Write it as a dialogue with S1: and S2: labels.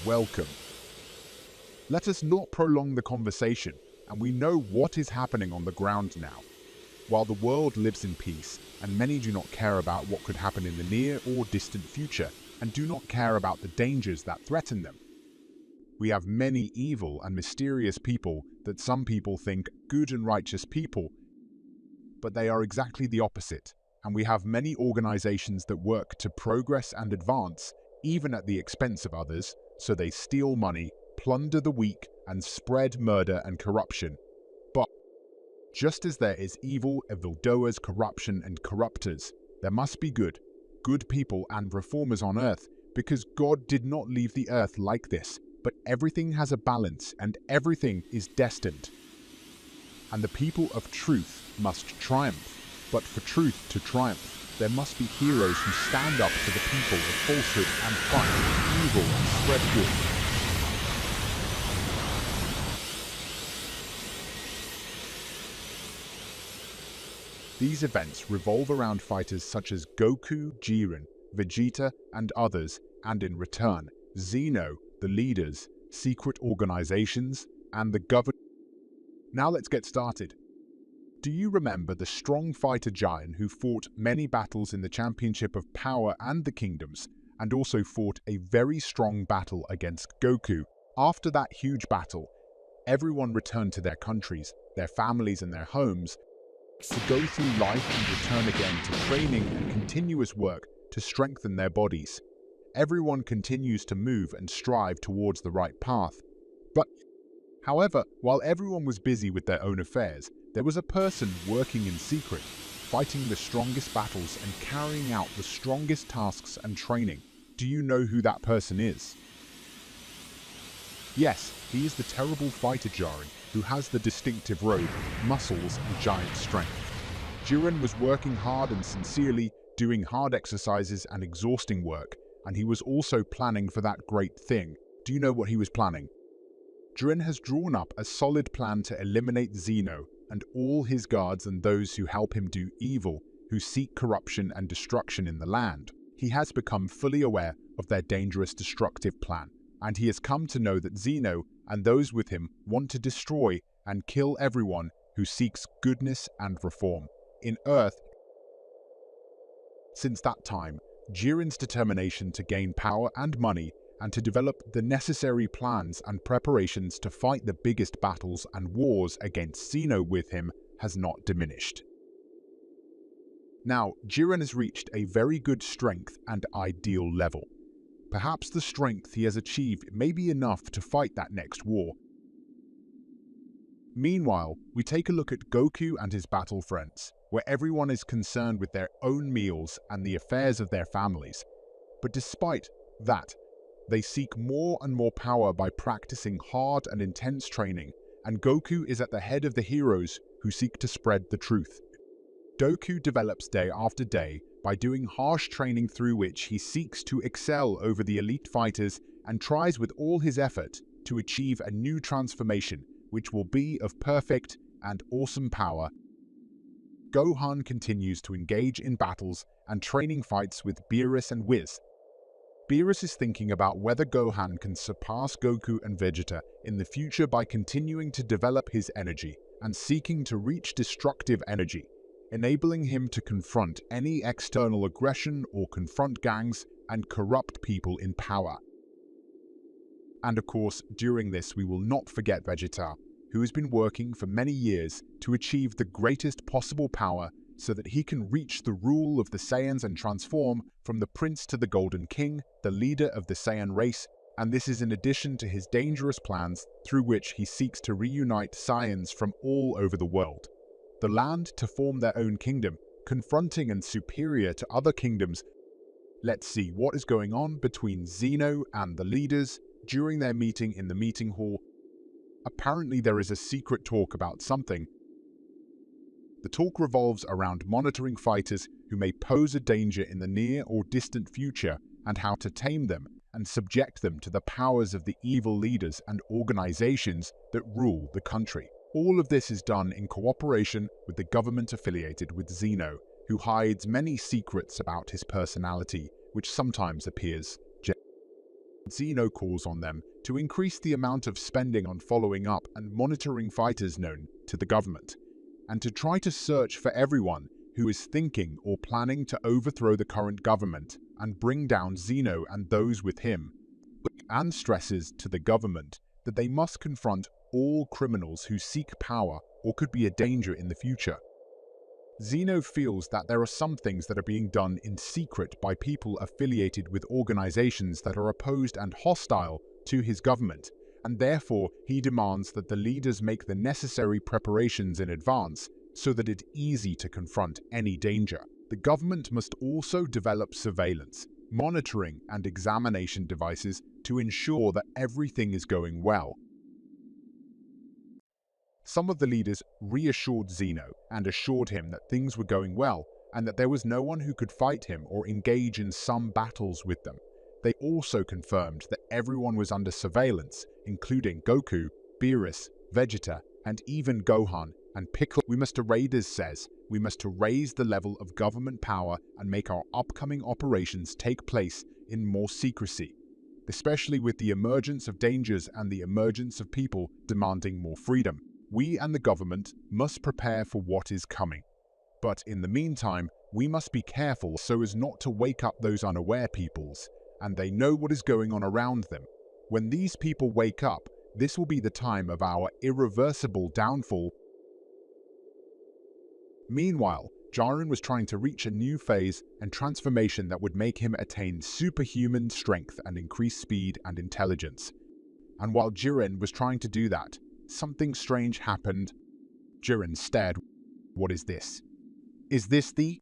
S1: welcome. Let us not prolong the conversation, and we know what is happening on the ground now. While the world lives in peace, and many do not care about what could happen in the near or distant future, and do not care about the dangers that threaten them. We have many evil and mysterious people that some people think good and righteous people, but they are exactly the opposite. And we have many organizations that work to progress and advance, even at the expense of others, so they steal money, plunder the weak, and spread murder and corruption. But just as there is evil, evildoers, corruption, and corruptors, there must be good people and reformers on earth, because God did not leave the earth like this, but everything has a balance and everything is destined. And the people of truth must triumph. But for truth to triumph, there must be heroes who stand up to the people of falsehood and fight evil and spread good. These events revolve around fighters such as Goku, Jiren, Vegeta, and others, and in return, Zeno, the leaders, secret organizations, and the government. Now let's get started. Do you remember the strong fighter Jiren who fought many battles in the Championship of Power and the Kingdoms, and also fought a very strong battle against Goku? After that huge battle, everyone returned to their countries, their families and their homes, to go through life and return again to training and continuous work to strengthen their bodies. Everyone continues to move and strive towards the right path. However, while everyone was busy with their own affairs, there was a person working in secret, fighting the strongest battles and carrying out the strongest tasks and training. Do you know who that person is? Yes, he is the terrible fighter Jiren, who has the distinctive robe, muscles, and giant strength. Jiren was working hard and sincerely, doing hard exercises and exhausting work, and he was also planning for that great thing. Do you know what he was planning? Jiren has drawn up a solid plan to eliminate Zeno and all his guards and those who help him do evil, who seek corruption and destruction in the land. He has become fully aware of their dangerous, destructive plan, and he has come to know that Zeno and those with him want to destroy and kill everyone who seeks goodness and reform in Earth. Since that time, Jiren's determination to gain power and money and to develop the necessary plans and preparations to fight the biggest battles and wars against Zeno with him has not diminished. Now, Jiren has reached a very good strength and ideal level. Perhaps the strength he has achieved may be enough to fight that next war. Meanwhile, we take a look at Goku and his battle friends, where everyone is concerned with their own meals and the affairs of their families. But despite that, they seek more and more power by practicing hard and intense training, and Goku is at the head of the heroes who seek to spread the truth. Goku develops day after day by doing harsh training through which he seeks to excel over the elite fighters and tries with all his effort to achieve a new transformation which will be of perfect and awesome power. Gohan continues to engage in battles and training fights with Beerus and Whis. Beerus is thinking about whether Gohan can surpass Goku and Vegeta in the future by continuing to develop his energy and seeking to reach destructive energy, enabling him to confront any external aggression or confront gangs and corrupt people in power. And of course, during this we will not forget Vegeta, who has been working for many years to achieve the greatest possible power so that he can reach the rule of the Saiyans and transform from the Prince to the Golden King, the leader of the Saiyan race, and this is in addition to his dangerous plans through which he seeks to reunite Saiyans from all over the world. The land to form their own kingdom, confronting and superior to other kingdoms. Let's see what is going on between Zeno and the leaders during their meeting in the meeting hall. Apparently there is a secret talk about something. The talk revolves around monitoring fighters who may pose a danger in the near or distant future and how to tame them and subject them to the powers of the evil leaders and organizations that rule the country. All of this is done in cooperation with the government affiliated with Zeno, who hides many secrets about his personality, which sometimes appears Zeno calls on them to increase the amount of spending on following up and monitoring fighters known to the government, and to try to search for everyone who is thinking or planning to overthrow the current government and bring down Zeno and those with him, and stresses to the government that they must confront all criminals who seek power or could be a danger in the future. Zeno feels that there are some things that are being done in secret by people affiliated with organizations that are opposed and hostile to his government, and therefore he demands that the leaders make the necessary preparations in advance so that it's easy to confront any danger. The government must also develop surveillance, monitoring, and examination devices to ensure that everything is going well. Some of the leaders reassured Zeno and assured him that things were going well and that there was no one who could fight him or engage in some battles with them. They also confirmed that everyone was under surveillance, including Goku, Beerus, Vegeta, and even Gohan and Piccolo. Raiders says we must raise the level of government power and make our upcoming operations take place in more secrecy, especially with the emergence of dangers and the emergence of people demanding more freedom. We and the government must prepare for what is coming. But in the meantime, we must be careful so as not to wake up those unaware peoples, and they know what is going on around them. When these people wake up, this will be the time of our irreversible downfall. Meanwhile, Jiren was trying to reach a new phase and transformation that would make him attain superhuman strength and increase speed and intelligence. And while Jiren was trying to do that, something strange happened. Jiren stared. What is this? Is this the